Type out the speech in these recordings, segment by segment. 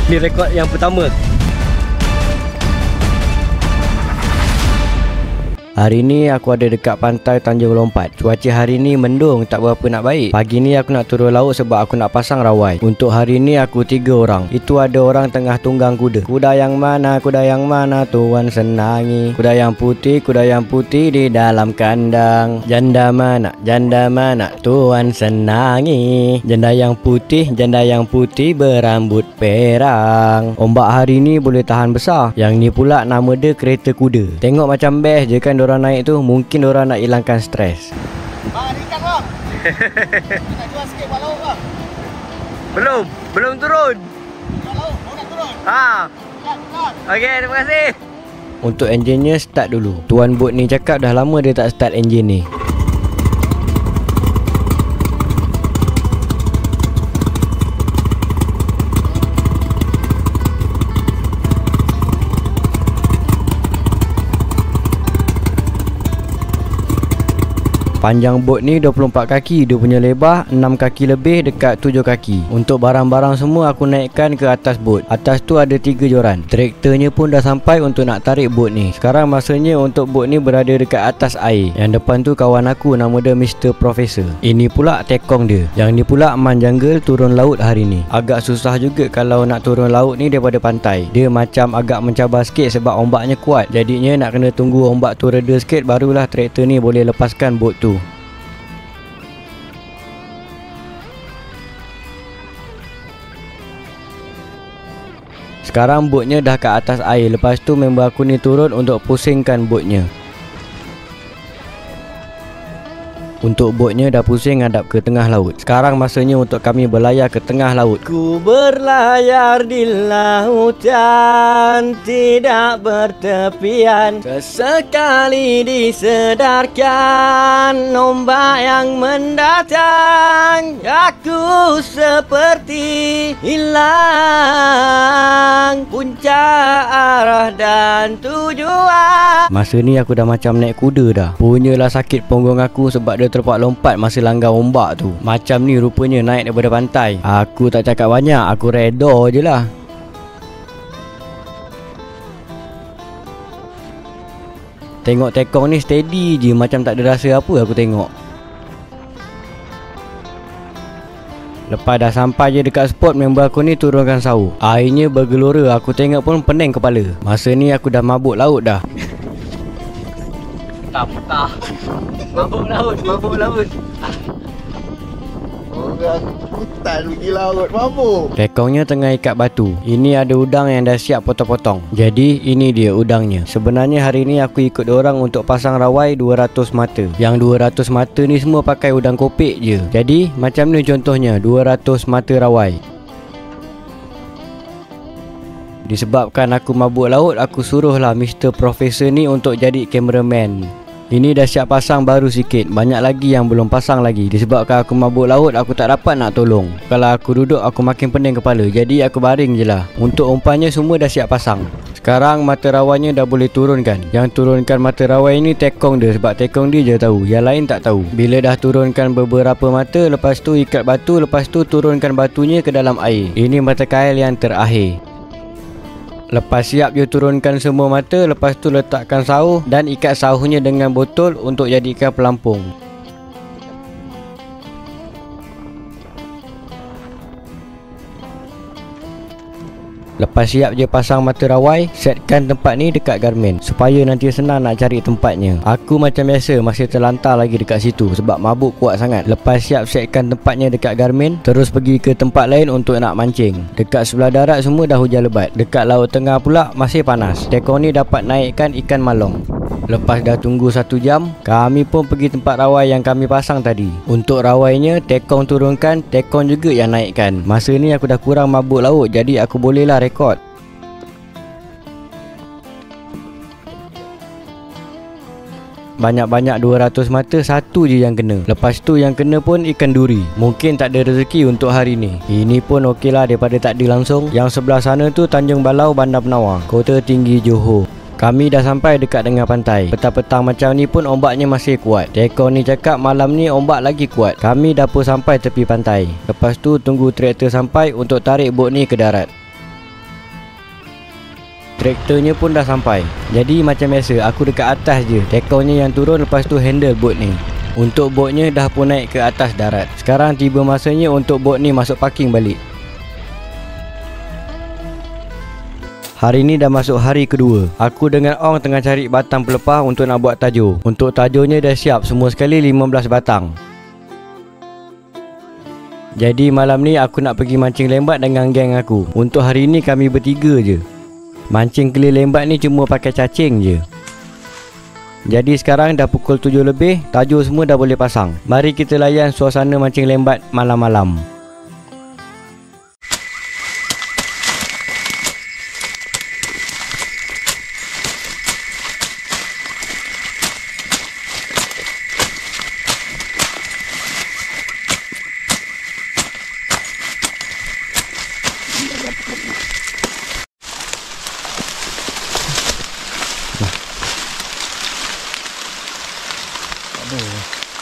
Ni rekod yang pertama. Hari ni aku ada dekat pantai Tanjung Lompat. Cuaca hari ni mendung, tak berapa nak baik. Pagi ni aku nak turun laut sebab aku nak pasang rawai. Untuk hari ni aku 3 orang. Itu ada orang tengah tunggang kuda. Kuda yang mana tuan senangi. Kuda yang putih di dalam kandang. Janda mana tuan senangi. Janda yang putih berambut perang. Ombak hari ni boleh tahan besar. Yang ni pula nama dia kereta kuda. Tengok macam best je kan orang naik tu. Mungkin orang nak hilangkan stres. Bang, ada ikan bang. Nak jual sikit buat laut bang. Belum turun. Buat laut, nak turun. Turun. Okey, terima kasih. Untuk enjinnya start dulu. Tuan bot ni cakap dah lama dia tak start enjin ni. Panjang bot ni 24 kaki, dia punya lebar 6 kaki lebih dekat 7 kaki. Untuk barang-barang semua aku naikkan ke atas bot. Atas tu ada 3 joran. Traktornya pun dah sampai untuk nak tarik bot ni. Sekarang masanya untuk bot ni berada dekat atas air. Yang depan tu kawan aku, nama dia Mr. Professor. Ini pula tekong dia. Yang ni pula Man Jungle turun laut hari ni. Agak susah juga kalau nak turun laut ni daripada pantai. Dia macam agak mencabar sikit sebab ombaknya kuat. Jadinya nak kena tunggu ombak tu reda sikit barulah traktor ni boleh lepaskan bot tu. Sekarang botnya dah ke atas air. Lepas tu member aku ni turun untuk pusingkan botnya. Untuk botnya dah pusing ngadap ke tengah laut. Sekarang masanya untuk kami berlayar ke tengah laut. Ku berlayar di lautan tidak bertepian. Sesekali disedarkan ombak yang mendatang. Aku seperti hilang puncak arah dan tujuan. Masa ni aku dah macam naik kuda dah. Punyalah sakit punggung aku sebab dia terpak lompat masa langgar ombak tu. Macam ni rupanya naik daripada pantai. Aku tak cakap banyak, aku reda je lah. Tengok tekong ni steady je, macam tak ada rasa apa aku tengok. Lepas dah sampai je dekat spot, member aku ni turunkan sauh. Airnya bergelora, aku tengok pun pening kepala. Masa ni aku dah mabuk laut dah. Petah. Mabuk laut. Orang hutan pergi laut, mabuk. Tekongnya tengah ikat batu. Ini ada udang yang dah siap potong-potong. Jadi ini dia udangnya. Sebenarnya hari ni aku ikut orang untuk pasang rawai 200 mata. Yang 200 mata ni semua pakai udang kopek je. Jadi macam ni contohnya 200 mata rawai. Disebabkan aku mabuk laut, aku suruhlah Mr. Professor ni untuk jadi cameraman. Ini dah siap pasang baru sikit. Banyak lagi yang belum pasang lagi. Disebabkan aku mabuk laut, aku tak dapat nak tolong. Kalau aku duduk, aku makin pening kepala. Jadi aku baring je lah. Untuk umpannya semua dah siap pasang. Sekarang mata rawainya dah boleh turunkan. Yang turunkan mata rawai ni tekong dia. Sebab tekong dia je tahu, yang lain tak tahu. Bila dah turunkan beberapa mata, lepas tu ikat batu, lepas tu turunkan batunya ke dalam air. Ini mata kail yang terakhir. Lepas siap dia turunkan semua mata. Lepas tu letakkan sauh dan ikat sauhnya dengan botol untuk jadikan pelampung. Lepas siap je pasang mata rawai, setkan tempat ni dekat garmen supaya nanti senang nak cari tempatnya. Aku macam biasa masih terlantar lagi dekat situ sebab mabuk kuat sangat. Lepas siap setkan tempatnya dekat garmen, terus pergi ke tempat lain untuk nak mancing. Dekat sebelah darat semua dah hujan lebat. Dekat laut tengah pula masih panas. Tekong ni dapat naikkan ikan malong. Lepas dah tunggu 1 jam, kami pun pergi tempat rawai yang kami pasang tadi. Untuk rawainya, tekong turunkan, tekong juga yang naikkan. Masa ni aku dah kurang mabuk laut, jadi aku bolehlah rekod. Banyak-banyak 200 mata, satu je yang kena. Lepas tu yang kena pun ikan duri. Mungkin tak ada rezeki untuk hari ni. Ini pun okey lah daripada tak ada langsung. Yang sebelah sana tu Tanjung Balau, Bandar Penawar, Kota Tinggi Johor. Kami dah sampai dekat tengah pantai. Petang-petang macam ni pun ombaknya masih kuat. Tekong ni cakap malam ni ombak lagi kuat. Kami dah pun sampai tepi pantai. Lepas tu tunggu traktor sampai untuk tarik bot ni ke darat. Traktornya pun dah sampai. Jadi macam biasa, aku dekat atas je. Tekornya yang turun, lepas tu handle bot ni. Untuk botnya dah pun naik ke atas darat. Sekarang tiba masanya untuk bot ni masuk parking balik. Hari ni dah masuk hari kedua. Aku dengan Ong tengah cari batang pelepah untuk nak buat tajur. Untuk tajurnya dah siap, semua sekali 15 batang. Jadi malam ni aku nak pergi mancing lembat dengan geng aku. Untuk hari ni kami bertiga je. Mancing keli lembat ni cuma pakai cacing je. Jadi sekarang dah pukul 7 lebih, tajur semua dah boleh pasang. Mari kita layan suasana mancing lembat malam-malam.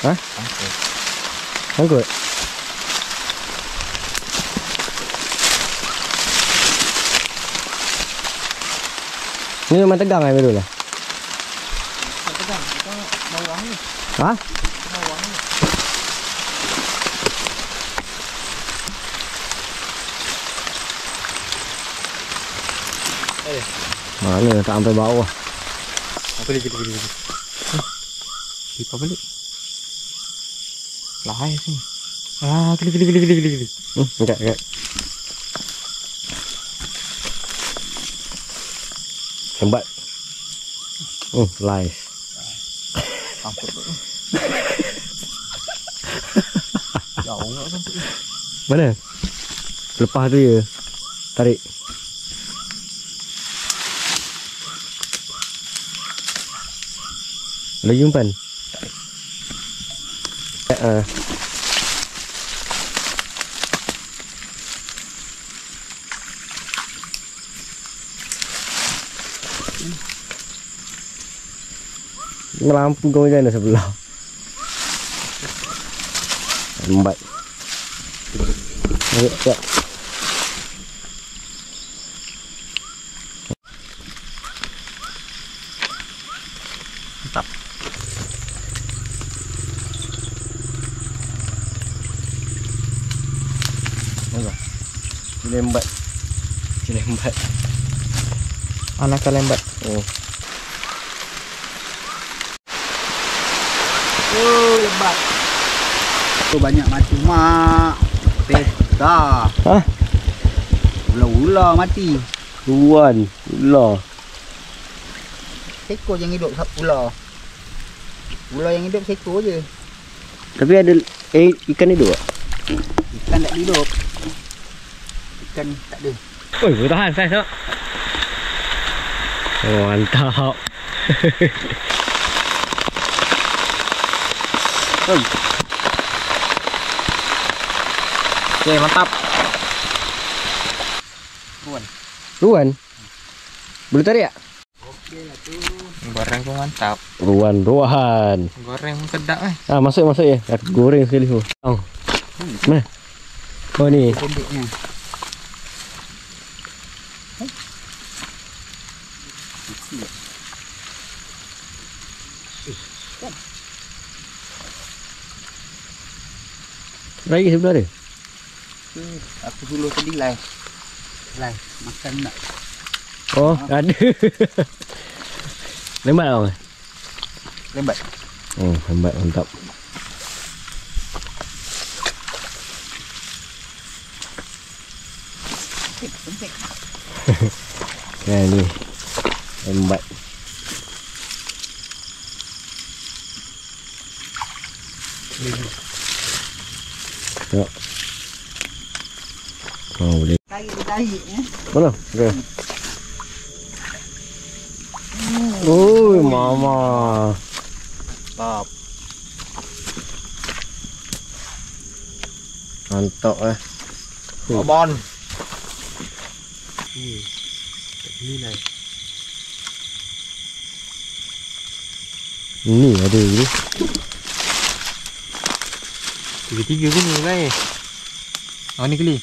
Hah? Angkut? Ni memang tegang kan dulu lah? Tegang, kita mau uang ni. Hah? Mau uang ni. Mana tak sampai bawah. Apa lagi? Lipat balik. Lahai sini. Geli. Enggak. Lembat. Live. Angkut tu. Jauh enggak kan? Mana? Lepas tu je. Tarik. Lagi umpan. Lampu kau macam mana sebelah? Lambat. Sekejap. Mantap. Lembat. Anak lembat. Lembat. Tu banyak mati mak. Pesta. Hah? Ular-ular mati. Tuan, ular. Seekor yang hidup ular. Ular yang hidup seekor je. Tapi ada ikan hidup tak? Ikan tak hidup. Ikan tak ada. Oi, boleh tahan saiz tak? Oh, mantap. Okey, mantap. Ruan? Boleh tarik tak? Okey lah tu. Goreng pun mantap. Ruan. Goreng pun sedap eh. Masuk je. Aku goreng sekali tu. Mana? Oh ni. Pendeknya. Lagi sebelah dia. Aku dulu tadi live makan nak. Oh, ada. Lembat tau. Lembat. Lembat mantap. Sempit. Ni. Lembat. Tengok. Boleh. Tarik Mana? Okey. Oh, mama. Stop. Mantap Abon. Ni ada ni. Tiga-tiga pun ni lah Oh ni keli.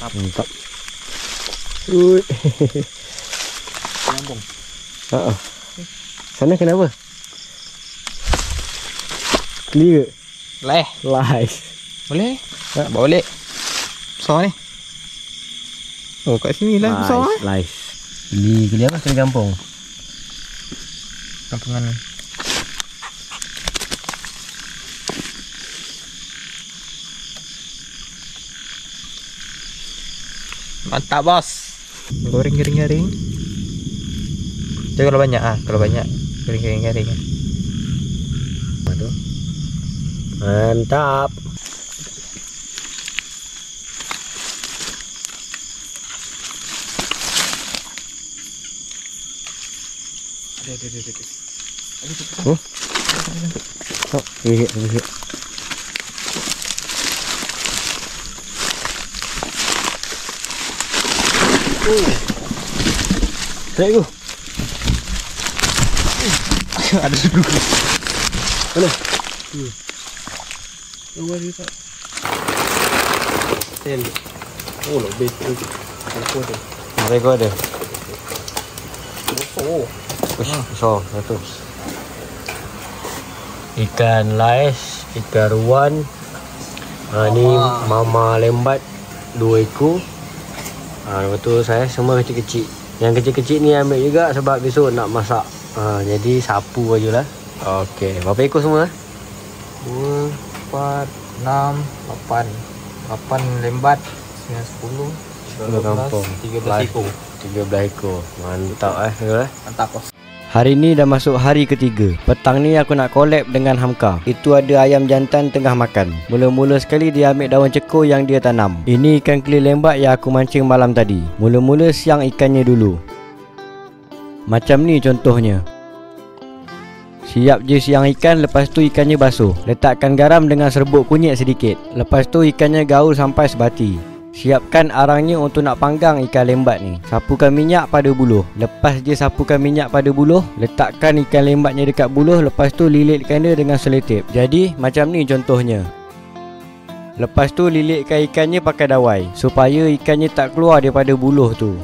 Mantap. Ui. Sambung. Sana kenapa? Clear. Boleh. Live. Boleh. Bawa balik. Besar ni. Oh, kat sini lah besar eh. Live. Kili apa? Kili kampung. Kampungan. Mantap bos. Goreng garing-garing. Jadi kalau banyak kalau banyak goreng garing. Aduh. Mantap. Oh. Oh, iya. Tarik tu. Ada dulu. Mana? Luar dia tak. Sel. Oh, lebih tu. Apa tu? Mereka ada. Oh. So, satu. Ikan lais, ikan ruan. Ni mama lembat 2 ekor. Lepas tu saya semua kecil-kecil. Yang kecil-kecil ni ambil juga sebab besok nak masak. Jadi sapu ajalah. Okey, berapa ekor semua? 2, 4, 6, 8. 8 lembat, 10, 10 kampung. 13 ekor. 13 ekor. Mantap Mantap bos. Hari ni dah masuk hari ketiga. Petang ni aku nak collab dengan Hamka. Itu ada ayam jantan tengah makan. Mula-mula sekali dia ambil daun cekor yang dia tanam. Ini ikan keli lembat yang aku mancing malam tadi. Mula-mula siang ikannya dulu. Macam ni contohnya. Siap je siang ikan, lepas tu ikannya basuh. Letakkan garam dengan serbuk kunyit sedikit. Lepas tu ikannya gaul sampai sebati. Siapkan arangnya untuk nak panggang ikan lembat ni. Sapukan minyak pada buluh. Lepas je sapukan minyak pada buluh, letakkan ikan lembatnya dekat buluh. Lepas tu lilitkan dia dengan selotip. Jadi macam ni contohnya. Lepas tu lilitkan ikannya pakai dawai supaya ikannya tak keluar daripada buluh tu.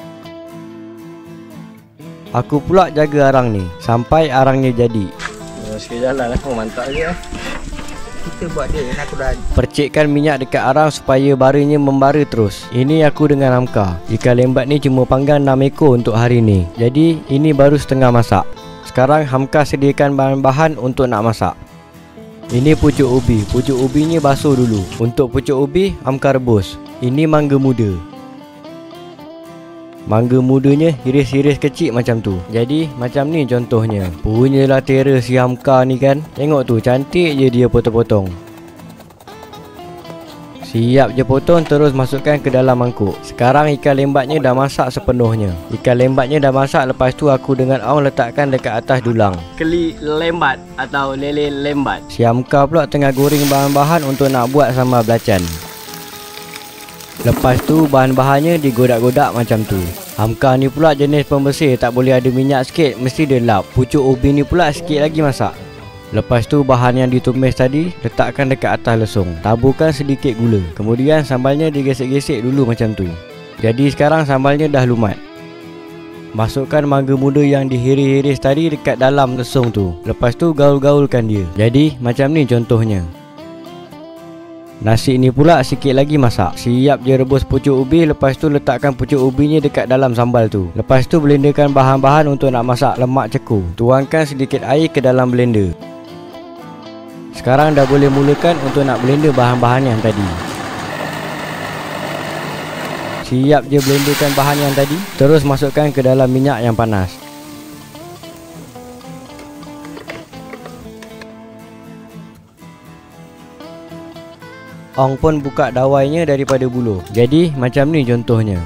Aku pula jaga arang ni sampai arangnya jadi. Sikit jalan lah. Mantap je kita buat dia dan aku dah percikkan minyak dekat arang supaya baranya membara terus. Ini aku dengan Hamka. Ikan lembat ni cuma panggang 6 ekor untuk hari ni. Jadi ini baru setengah masak. Sekarang Hamka sediakan bahan-bahan untuk nak masak. Ini pucuk ubi. Pucuk ubinya basuh dulu. Untuk pucuk ubi Hamka rebus. Ini mangga muda. Mangga mudanya hiris-hiris kecil macam tu. Jadi macam ni contohnya. Punyalah terror si Hamka ni kan. Tengok tu, cantik je dia potong-potong. Siap je potong, terus masukkan ke dalam mangkuk. Sekarang ikan lembatnya dah masak sepenuhnya. Ikan lembatnya dah masak, lepas tu aku dengan Aung letakkan dekat atas dulang. Keli lembat atau lele lembat. Si Hamka pula tengah goreng bahan-bahan untuk nak buat sambal belacan. Lepas tu bahan-bahannya digodak-godak macam tu. Hamka ni pula jenis pembersih, tak boleh ada minyak sikit, mesti dia lap. Pucuk ubi ni pula sikit lagi masak. Lepas tu bahan yang ditumis tadi letakkan dekat atas lesung. Taburkan sedikit gula. Kemudian sambalnya digesek-gesek dulu macam tu. Jadi sekarang sambalnya dah lumat. Masukkan mangga muda yang dihiris-hiris tadi dekat dalam lesung tu. Lepas tu gaul-gaulkan dia. Jadi macam ni contohnya. Nasi ni pula sikit lagi masak. Siap je rebus pucuk ubi. Lepas tu letakkan pucuk ubinya dekat dalam sambal tu. Lepas tu blenderkan bahan-bahan untuk nak masak lemak cekur. Tuangkan sedikit air ke dalam blender. Sekarang dah boleh mulakan untuk nak blender bahan-bahan yang tadi. Siap je blenderkan bahan yang tadi. Terus masukkan ke dalam minyak yang panas. Ong pun buka dawainya daripada buluh. Jadi macam ni contohnya.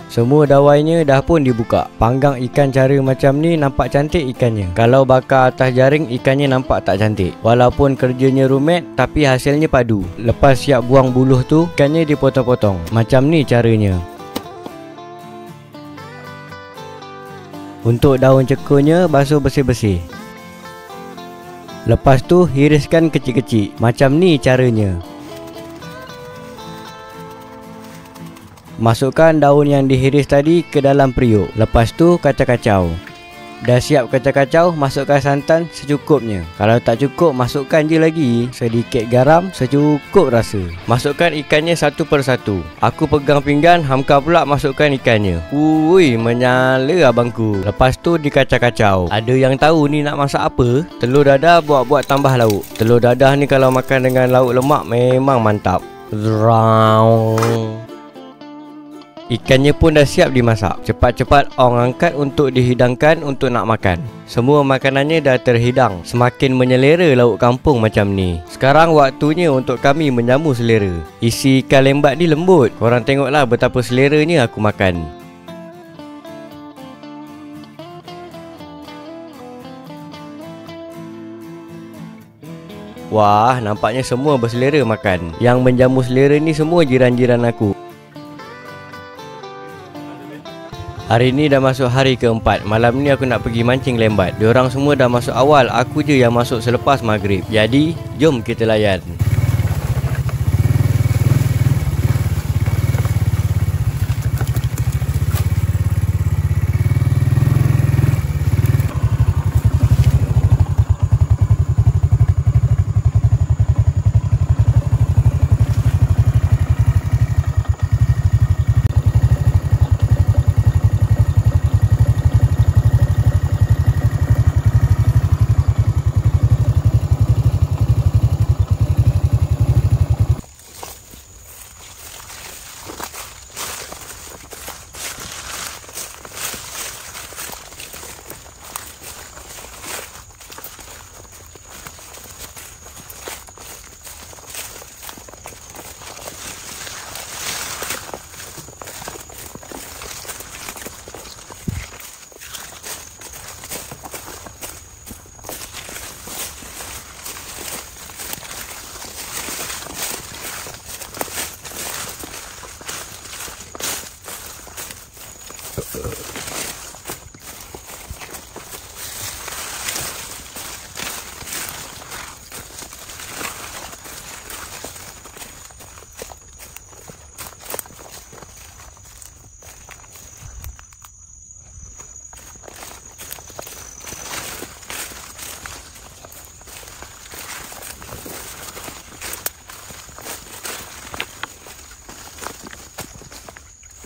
Semua dawainya dah pun dibuka. Panggang ikan cara macam ni nampak cantik ikannya. Kalau bakar atas jaring ikannya nampak tak cantik. Walaupun kerjanya rumit tapi hasilnya padu. Lepas siap buang buluh tu, ikannya dipotong-potong. Macam ni caranya. Untuk daun cekurnya basuh bersih-bersih. Lepas tu hiriskan kecil-kecil. Macam ni caranya. Masukkan daun yang dihiris tadi ke dalam periuk. Lepas tu kacau-kacau. Dah siap kacau-kacau, masukkan santan secukupnya. Kalau tak cukup, masukkan je lagi. Sedikit garam, secukup rasa. Masukkan ikannya satu persatu. Aku pegang pinggan, Hamka pula masukkan ikannya. Ui, menyala abangku. Lepas tu dikacau-kacau. Ada yang tahu ni nak masak apa? Telur dadah buat tambah lauk. Telur dadah ni kalau makan dengan lauk lemak memang mantap. Ikannya pun dah siap dimasak. Cepat-cepat Ong angkat untuk dihidangkan untuk nak makan. Semua makanannya dah terhidang. Semakin menyelera lauk kampung macam ni. Sekarang waktunya untuk kami menjamu selera. Isi ikan lembat ni lembut. Korang tengoklah betapa seleranya aku makan. Wah, nampaknya semua berselera makan. Yang menjamu selera ni semua jiran-jiran aku. Hari ni dah masuk hari keempat. Malam ni aku nak pergi mancing lembat. Diorang semua dah masuk awal. Aku je yang masuk selepas maghrib. Jadi, jom kita layan.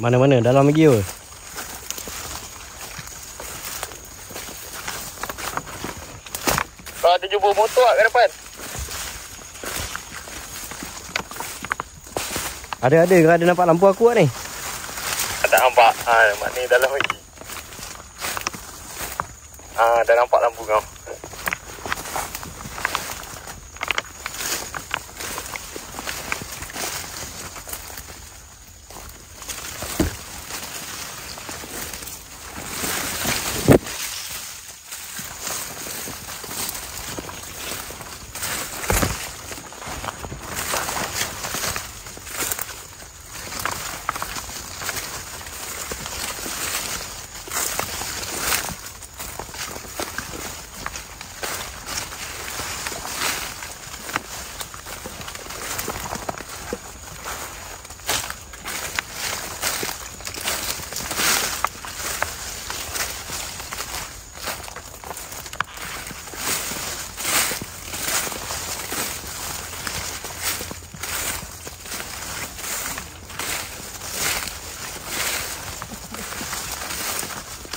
Mana-mana? Dalam lagi ke? Kau ada jumpa motor kat depan? Ada. Kau ada nampak lampu aku kat ni? Tak nampak. Mak ni dalam lagi. Dah nampak lampu kau.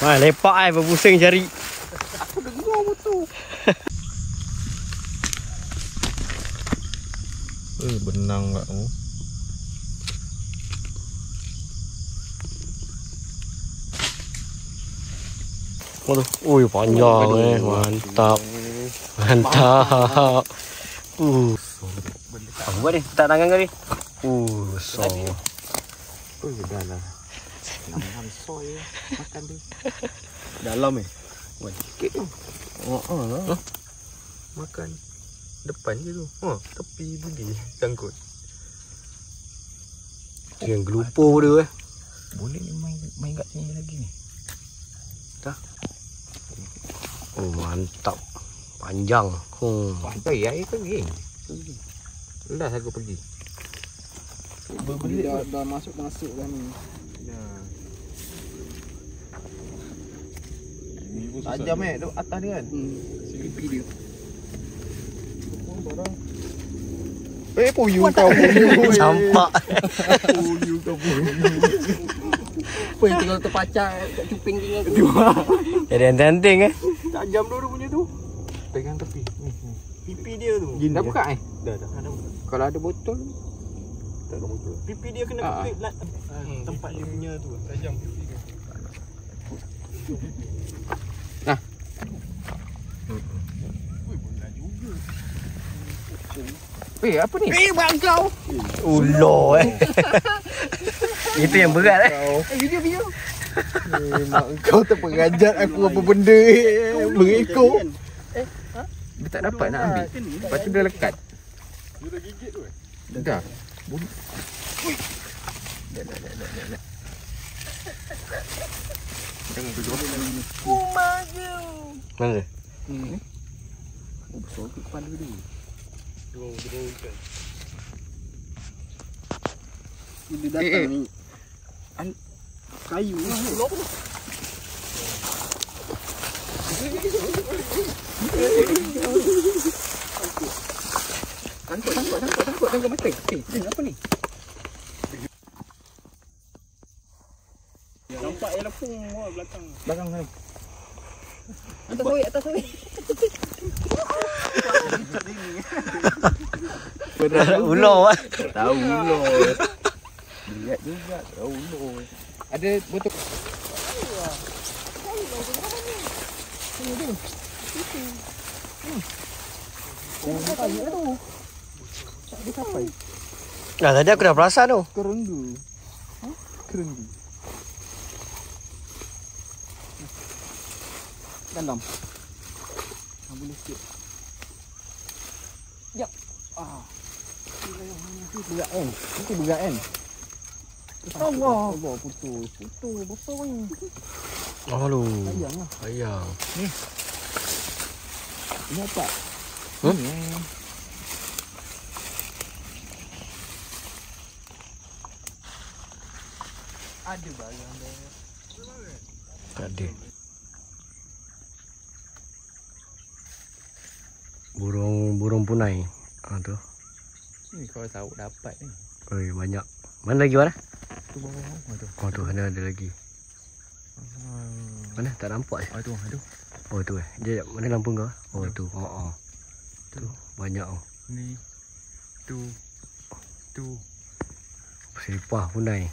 Lepak berpusing cari. Aku dengar motor. Benang kat tu. Waduh, ui panjang mantap. Mantap. Buat ni, tak tangan kali. Besar. Dah lah. Nam soy makan tu. Dalam Wah, sikit tu. Makan depan je tu. Tepi pergi sangkut. Yang gelupur dia Boleh ni main kat sini lagi ni. Dah. Oh mantap. Panjang. Pantai air pergi. Dah aku pergi. Berbelit dah masuk dah ni. Ya. Tajam tu atas ni kan. Pipi dia. Puyuh kau puyuh. Campak. Puyuh kau puyuh. Apa yang tengok terpacak kat cuping dia tu. Jadi anting Tajam tu punya tu. Pegang tepi. Ni. Pipi dia tu. Dah buka Dah. Ada buka. Kalau ada botol Tak ada botol. Pipi dia kena kepit lah. Tempat dia punya tu. Tajam pipi dia. Nah. Apa ni? Bangkau. Ulo Itu yang berat Video. Mak kau terperanjat aku apa benda berekor. Dia tak dapat nak ambil. Lepas tu dia lekat. Dia dah gigit tu Dah. Tengok tu. Mana dia? Oh, besar ke kepala dia. Dia datang ni. Kayu lah. Tangkap mata. Apa ni? Nampak yang lepung belakang. Belakang sana. Atas sawi. Ulo Tahu ulo. Lihat juga tahu ulo. Ada botol. Tadi aku dah perasan tu. Kerenggu. Kerenggu. Dalam. Boleh sikit. Jap. Berat kan? Itu berat kan? Allah. Allah putus. Besar ni. Aduh. Sayang lah. Sayang. Nampak? Ada barang dia. Tak ada. Burung punai. Tu. Ni kau tahu dapat ni. Oi, banyak. Mana lagi mana? Tu bawah tu. Oh tu ada lagi. Mana? Tak nampak. Tu. Oh tu Dia mana lampu kau? Oh tu. Tu banyak Ni. Tu. Seripah punai.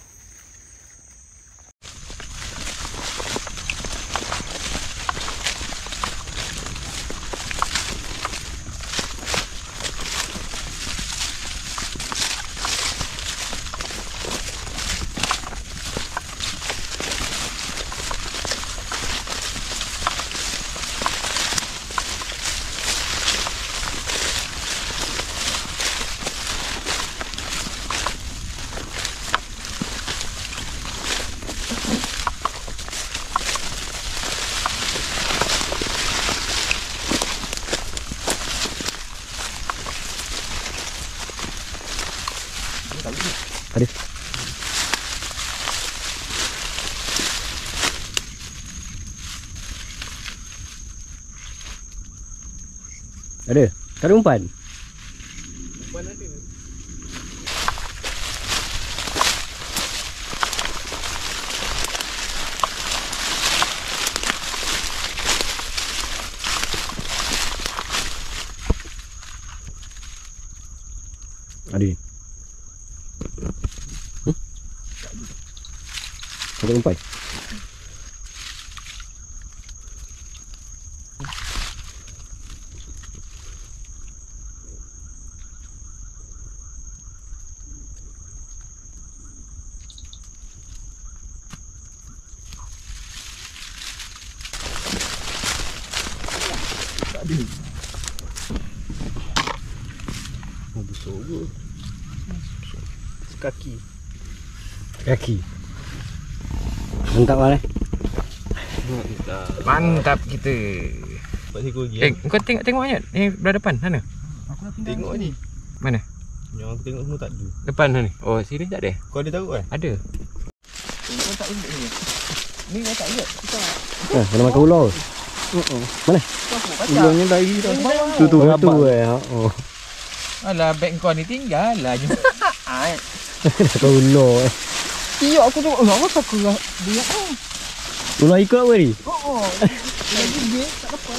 Ada. Ada. Tak ada umpan. Umpan ada. Ada. Ada umpan. Oh, besar ke? Sekaki. Kaki. Mantap mana? Mantap kita. Buat siku lagi. Kau tengok ayat. Belah depan sana. Tengok ni. Mana? Yang aku tengok semua tak ada. Depan ni. Oh, sini tak ada? Kau ada tahu kan? Ada. Kau tak ingat ni. Ni kau tak ingat. Kita Kena makan ular. Mana? Ulangnya lari dah. Tu Oh. Alah, beg kau ni tinggal lah. Kau ular Iya aku tengok. Apa tak kerak dia ah. Ular ikut apa ni? Oh. Lagi dia tak dapat.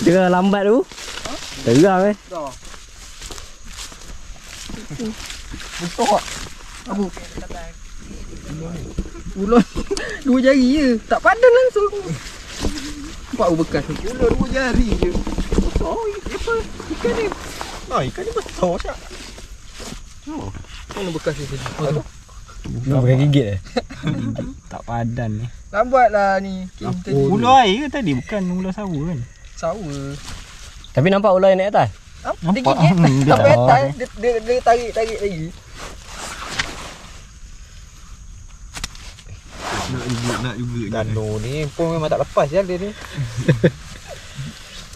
Dia lambat tu. Terang Dah. Betul. Abu. Ular 2 jari je. Tak padan langsung. Nampak bekas tu. Ular 2 jari je. Besar apa? Ikan ni. Ikan ni besar Syak. Mana bekas dia tadi? Nak pakai gigit tak padan ni. Lambatlah ni. Ular air ke tadi? Bukan ular sawa kan? Sawa. Tapi nampak ular yang naik atas. Dia gigit sampai atas. Dia tarik lagi. Nak juga. Dano ni pun memang tak lepas je dia ni.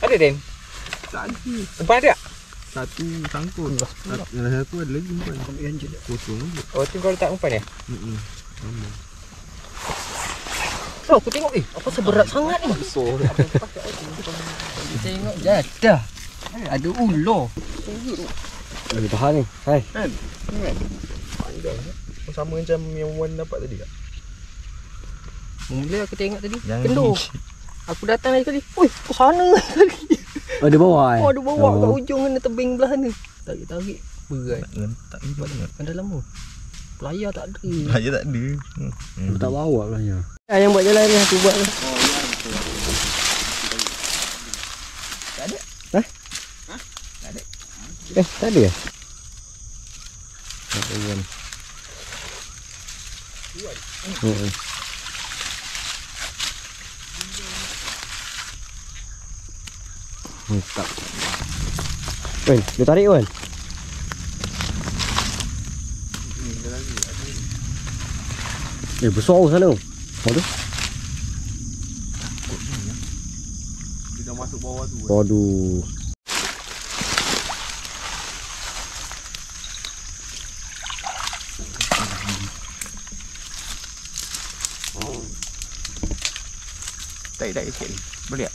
Ada Den? Tak ada. Depan ada tak? Satu sangkut. Satu ada lagi umpan. Kosong je. Oh, tu kau letak umpan ya? So aku tengok apa seberat sangat ni. Besar. Tengok jadah. Ada ular. Lagi tahan ni. Hai. Panjang. Sama macam yang Wan dapat tadi tak? Mula aku tengok tadi. Jangan Kendor. Aku datang lagi kali. Oi, ke sana lagi. Oh, dia bawa Oh, ada bawa kat ujung sana tebing belah sana. Tarik-tarik. Berat. Tak impat sangat. Kan dalam tu. Pelayar tak ada. Aja tak ada. Tak bawa belanya. Yang buat jalan ni aku buat ni. Tak ada. Tak ada ke? Tak ada kan. Mantap. Wen, dia tarik Wen. Besar sana. Aduh. Dia dah masuk bawah tu. Waduh. Tarik sikit ni. Boleh tak?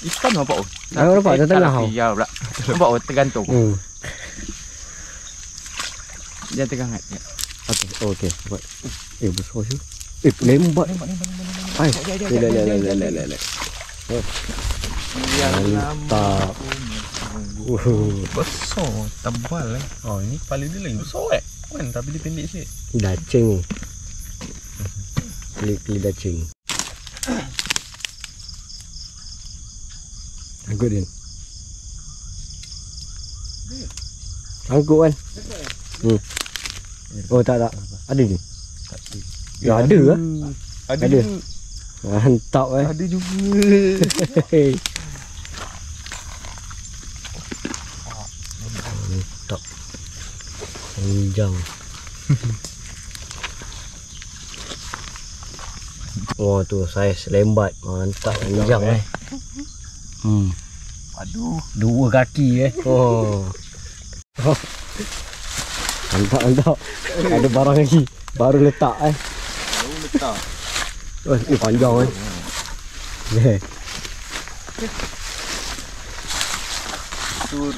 Ikan nampak oh. Nampak dah tengah kau. Ya pula. Nampak oh tergantung. Dia tengah hangat. Okey. Buat. Besar je. Lembat. Hai. Le. Mantap. Besar, tebal Oh, ini kepala dia lagi besar kan, tapi dia pendek sikit. Dacing. Klik dacing. Angkut Din. Angkut kan? Oh tak. Ada ni? Ya ada lah. Ada. Mantap Ada juga. Mantap. Panjang. Oh tu saiz lembat. Mantap panjang Aduh. 2 kaki Oh. Mantap. Ada barang lagi. Baru letak panjang Tur.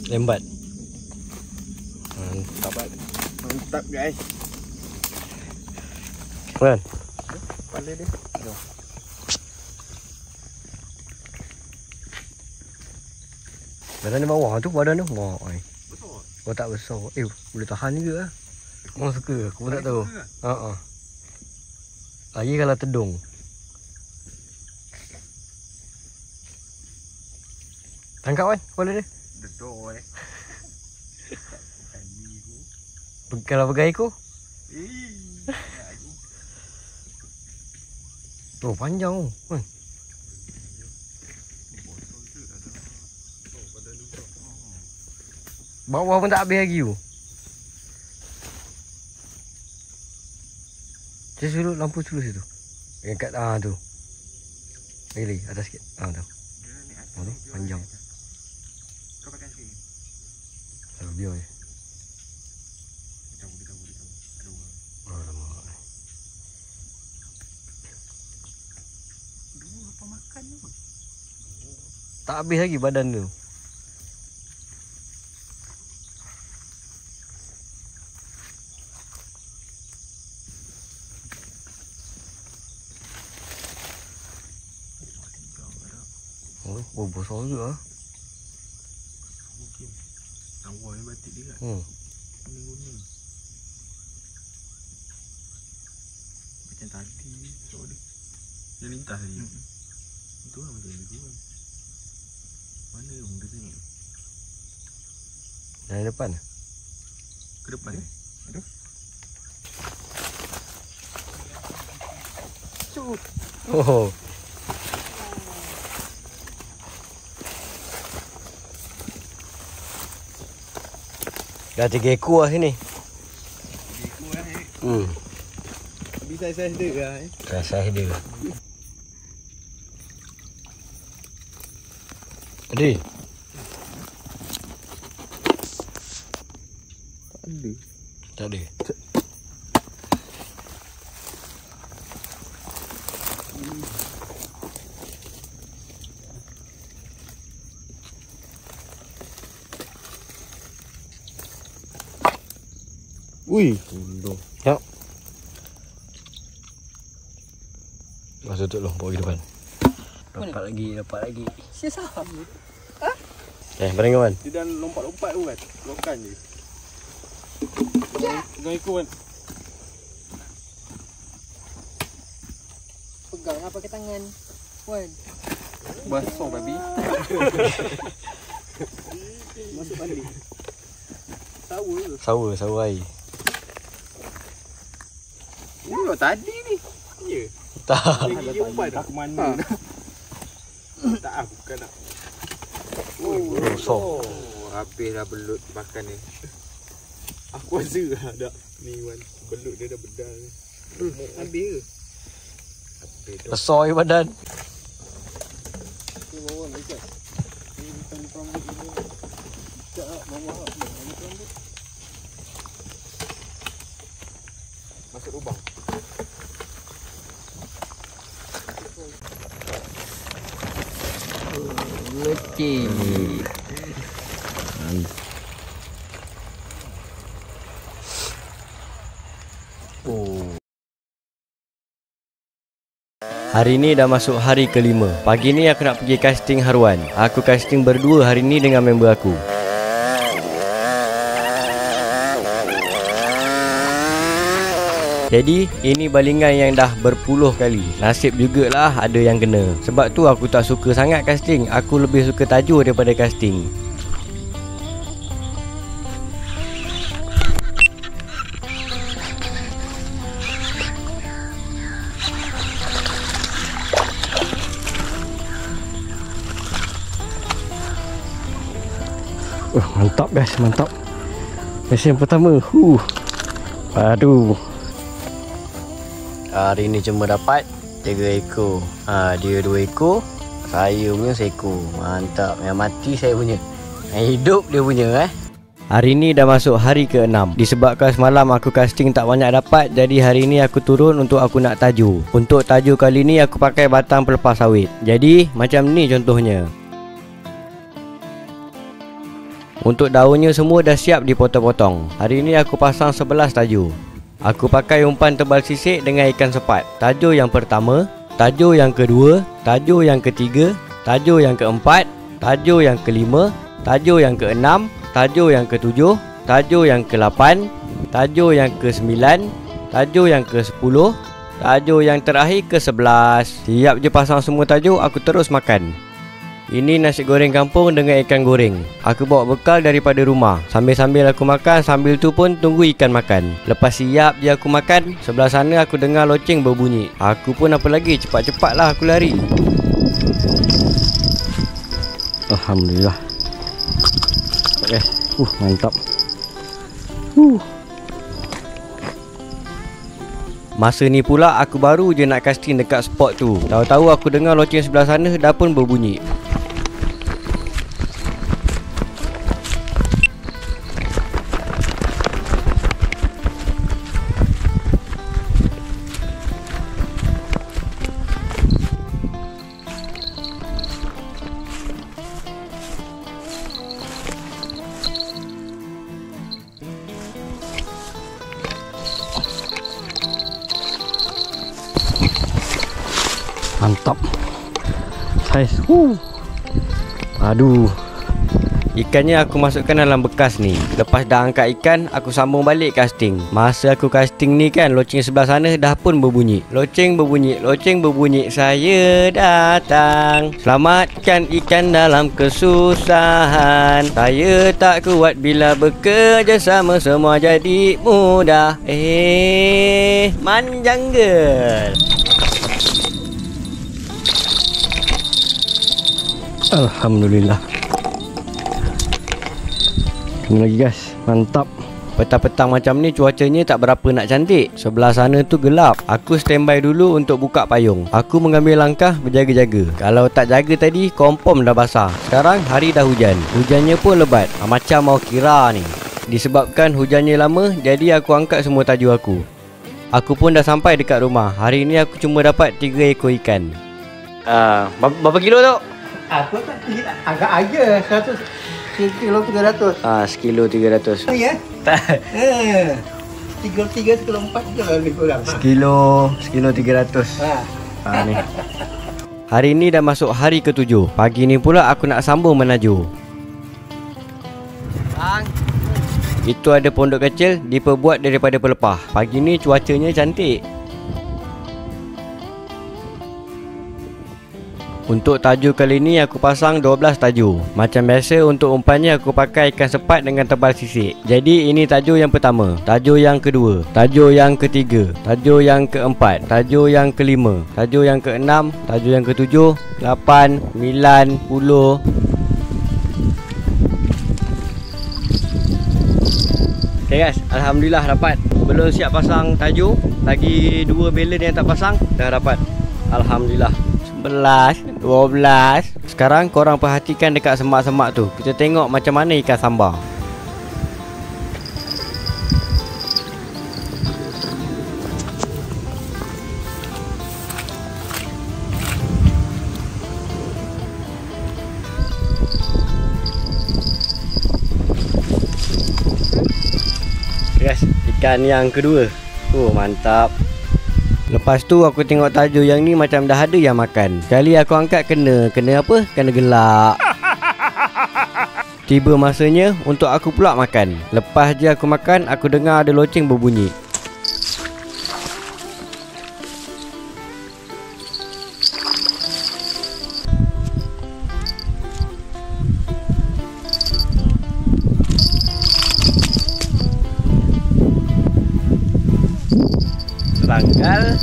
Lembat. Mantap guys. Kan? Kepala dia. Badan dia bawah tu, badan tu. Wah, oh tak besar. Boleh tahan juga lah. Orang suka, aku pun tak tahu. Lagi kalau tedung. Tangkap kan kepala dia. Dedor Kalau pegang ekor Oh, panjang tu. Bawah pun tak habis lagi tu. Cik suruh lampu dulu situ. Kat tu. Lagi atas sikit. Tu. Tu panjang. Kau pakai sini. Biar je. Kita ada orang. Alamak. Dua apa makan ni? Tak habis lagi badan tu. Oh, besar juga ah. Mungkin. Awal yang batik dia kan. Kuning-kuning. Macam tadi so dia. Dia lintas tadi. Itu lah macam dia kan. Mana yang dia tengok? Dari depan. Ke depan eh? Aduh. Oh. Dah 3 ekor lah sini. Tapi saiz-saiz dia lah Saiz dia. Adi. Tak ada. Ui, Tengok. Masuk tutup bawa pergi depan. Dapat lagi. Siapa? Barang kawan. Dia dah lompat-lompat tu kan. Lokan je. Pegang ekor kan. Pegang lah pakai tangan. Wan. Basah babi. masuk balik. Sawa air. Ini tadi ni. Ya. Tak. Dia umpan dah ke mana? Tak ah, bukan nak. Besar. Habis dah belut makan ni. Aku rasa dah ni Wan. Belut dia dah bedal ni. Habis ke? Habis dah. Besar air badan. Dia bawa dekat. Ni bukan rambut ni. Tak ah, bawa rambut. Masuk lubang. Okey. Hari ni dah masuk hari kelima. Pagi ni aku nak pergi casting haruan. Aku casting berdua hari ni dengan member aku. Jadi, ini balingan yang dah berpuluh kali. Nasib jugalah ada yang kena. Sebab tu aku tak suka sangat casting. Aku lebih suka tajuk daripada casting. Mantap guys, mantap. Mesin pertama. Aduh. Hari ni cuma dapat 3 ekor. Dia 2 ekor, saya punya seekor. Mantap. Yang mati saya punya, yang hidup dia punya. Hari ni dah masuk hari ke-6. Disebabkan semalam aku casting tak banyak dapat, jadi hari ni aku turun untuk aku nak tajuk. Untuk tajuk kali ni aku pakai batang pelepas sawit. Jadi macam ni contohnya. Untuk daunnya semua dah siap dipotong-potong. Hari ni aku pasang 11 tajuk. Aku pakai umpan tebal sisik dengan ikan sepat. Tajuk yang pertama, tajuk yang kedua, tajuk yang ketiga, tajuk yang keempat, tajuk yang kelima, tajuk yang keenam, tajuk yang ketujuh, tajuk yang ke-8, tajuk yang ke-9, tajuk yang ke-10, tajuk yang terakhir ke-11. Siap je pasang semua tajuk, aku terus makan. Ini nasi goreng kampung dengan ikan goreng. Aku bawa bekal daripada rumah. Sambil-sambil aku makan, sambil tu pun tunggu ikan makan. Lepas siap je aku makan, sebelah sana aku dengar loceng berbunyi. Aku pun apa lagi, cepat-cepatlah aku lari. Alhamdulillah. Mantap. Masa ni pula aku baru je nak casting dekat spot tu. Tahu-tahu aku dengar loceng sebelah sana dah pun berbunyi. Mantap. Saiz. Aduh. Ikannya aku masukkan dalam bekas ni. Lepas dah angkat ikan, aku sambung balik casting. Masa aku casting ni kan, loceng sebelah sana dah pun berbunyi. Loceng berbunyi, loceng berbunyi. Saya datang selamatkan ikan dalam kesusahan. Saya tak kuat bila bekerja sama, semua jadi mudah. Manjang girl. Alhamdulillah. Tengok lagi guys. Mantap. Petang-petang macam ni cuacanya tak berapa nak cantik. Sebelah sana tu gelap. Aku standby dulu untuk buka payung. Aku mengambil langkah berjaga-jaga. Kalau tak jaga tadi, confirm dah basah. Sekarang hari dah hujan. Hujannya pun lebat. Macam mau kira ni. Disebabkan hujannya lama, jadi aku angkat semua tajuk aku. Aku pun dah sampai dekat rumah. Hari ni aku cuma dapat 3 ekor ikan. Berapa kilo tu? Aku tak agak aja 100 kilo 300. 1 kilo 300. Ya. Tak. 3 kilo 4 je lebih kurang. Sekilo 300. Ni. Hari ni dah masuk hari ke-7. Pagi ni pula aku nak sambung menajuk. Itu ada pondok kecil diperbuat daripada pelepah. Pagi ni cuacanya cantik. Untuk tajuk kali ni aku pasang 12 tajuk. Macam biasa untuk umpannya aku pakai ikan sepat dengan tebal sisik. Jadi ini tajuk yang pertama, tajuk yang kedua, tajuk yang ketiga, tajuk yang keempat, tajuk yang kelima, tajuk yang keenam, tajuk yang ketujuh, 8, 9, 10. Okay guys, Alhamdulillah dapat. Belum siap pasang tajuk, lagi 2 belen yang tak pasang, dah dapat. Alhamdulillah. 11, 12. Sekarang korang perhatikan dekat semak-semak tu. Kita tengok macam mana ikan sambar. Guys, ikan yang kedua. Mantap. Lepas tu aku tengok tajuk yang ni macam dah ada yang makan. Kali aku angkat kena apa? Kena gelak. Tiba masanya untuk aku pula makan. Lepas je aku makan, aku dengar ada loceng berbunyi. Seranggal.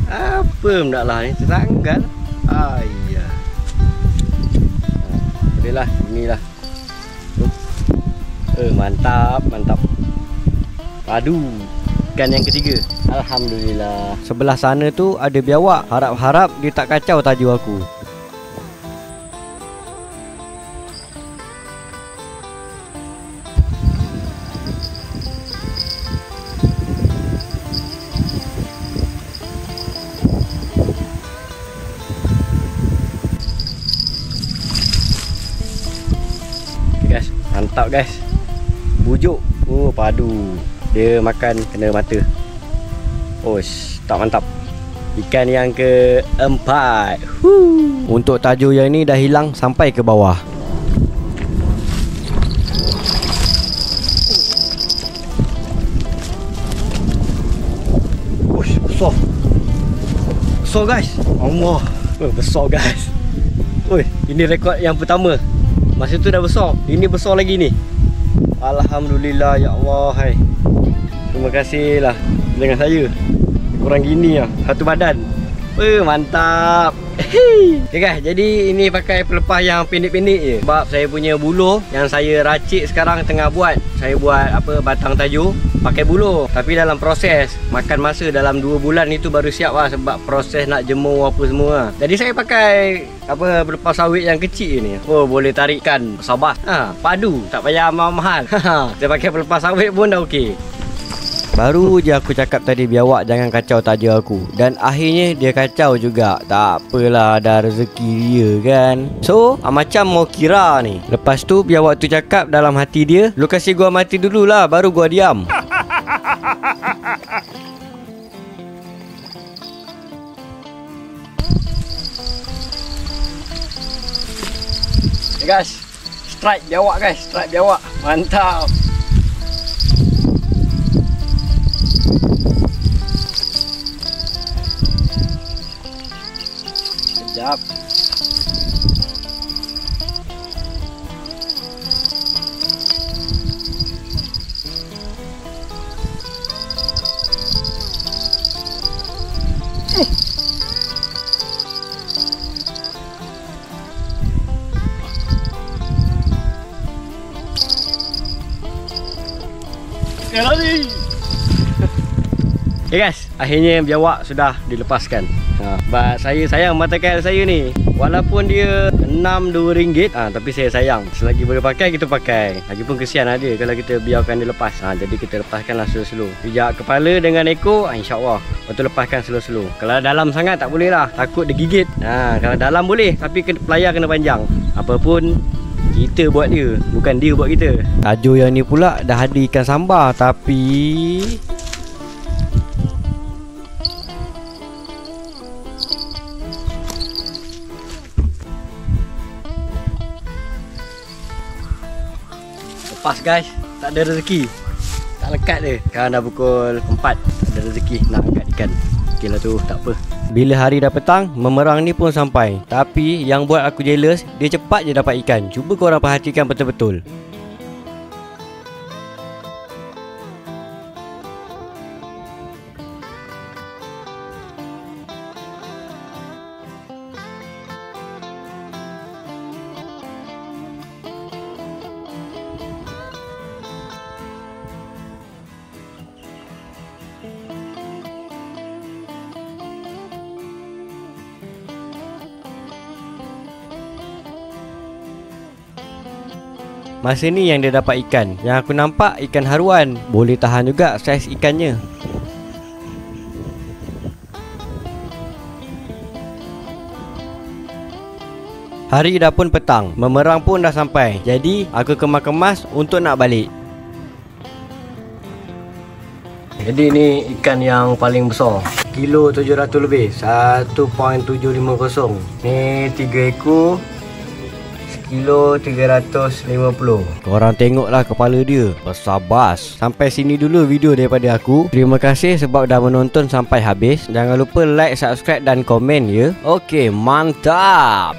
Apa nak lah ni seranggal. Ayah. Bolehlah, inilah. Mantap. Aduh, ikan yang ketiga. Alhamdulillah. Sebelah sana tu ada biawak. Harap-harap dia tak kacau tajuk aku. Mantap guys. Bujuk. Padu. Dia makan kena mata. Tak mantap. Ikan yang keempat. Untuk tajuk yang ni dah hilang sampai ke bawah. Besar. Besar guys. Allah. Besar guys. Oi, ini rekod yang pertama. Masa tu dah besar. Ini besar lagi ni. Alhamdulillah ya Allah. Hai. Terima kasihlah dengan saya. Kurang gini lah, satu badan. Mantap. Okay guys, jadi ini pakai pelepas yang pendek-pendek je. Sebab saya punya buluh yang saya racik sekarang tengah buat. Saya buat apa, batang tajuk pakai buluh. Tapi dalam proses, makan masa dalam 2 bulan itu baru siap lah. Sebab proses nak jemur apa semua lah. Jadi saya pakai apa, pelepas sawit yang kecil ni. Oh, boleh tarikkan sabas. Padu, tak payah mahal-mahal. Saya pakai pelepas sawit pun dah okey. Baru je aku cakap tadi biawak jangan kacau taja aku. Dan akhirnya dia kacau juga. Tak apalah, ada rezeki dia kan. So macam mau kira ni. Lepas tu biawak tu cakap dalam hati dia, lu kasih gua mati dululah baru gua diam. Guys, strike biawak guys, strike biawak. Mantap. Sekejap. Lari. Okay guys, akhirnya biawak sudah dilepaskan. Sebab saya sayang mata kail saya ni. Walaupun dia RM6 tapi saya sayang. Selagi boleh pakai, kita pakai. Lagipun kesian ada kalau kita biarkan dia lepas. Jadi kita lepaskanlah slow-slow. Pijak kepala dengan ekor, insyaAllah. Lepas tu lepaskan slow-slow. Kalau dalam sangat tak boleh lah, takut dia gigit. Kalau dalam boleh, tapi pelayar kena panjang. Apapun kita buat dia, bukan dia buat kita. Tajuk yang ni pula dah ada ikan sambar, tapi lepas guys, tak ada rezeki. Tak lekat dia. Sekarang dah pukul 4, tak ada rezeki nak angkat ikan. Okey lah tu, tak apa. Bila hari dah petang, memerang ni pun sampai. Tapi yang buat aku jealous, dia cepat je dapat ikan. Cuba korang perhatikan betul-betul. Masa ni yang dia dapat ikan. Yang aku nampak ikan haruan. Boleh tahan juga saiz ikannya. Hari dah pun petang. Memerang pun dah sampai. Jadi aku kemas-kemas untuk nak balik. Jadi ni ikan yang paling besar. Kilo 700 lebih. 1.750. Ni 3 ekor. Kilo 350. Korang tengoklah kepala dia, besar bas. Sampai sini dulu video daripada aku. Terima kasih sebab dah menonton sampai habis. Jangan lupa like, subscribe dan komen ya. Okey, mantap.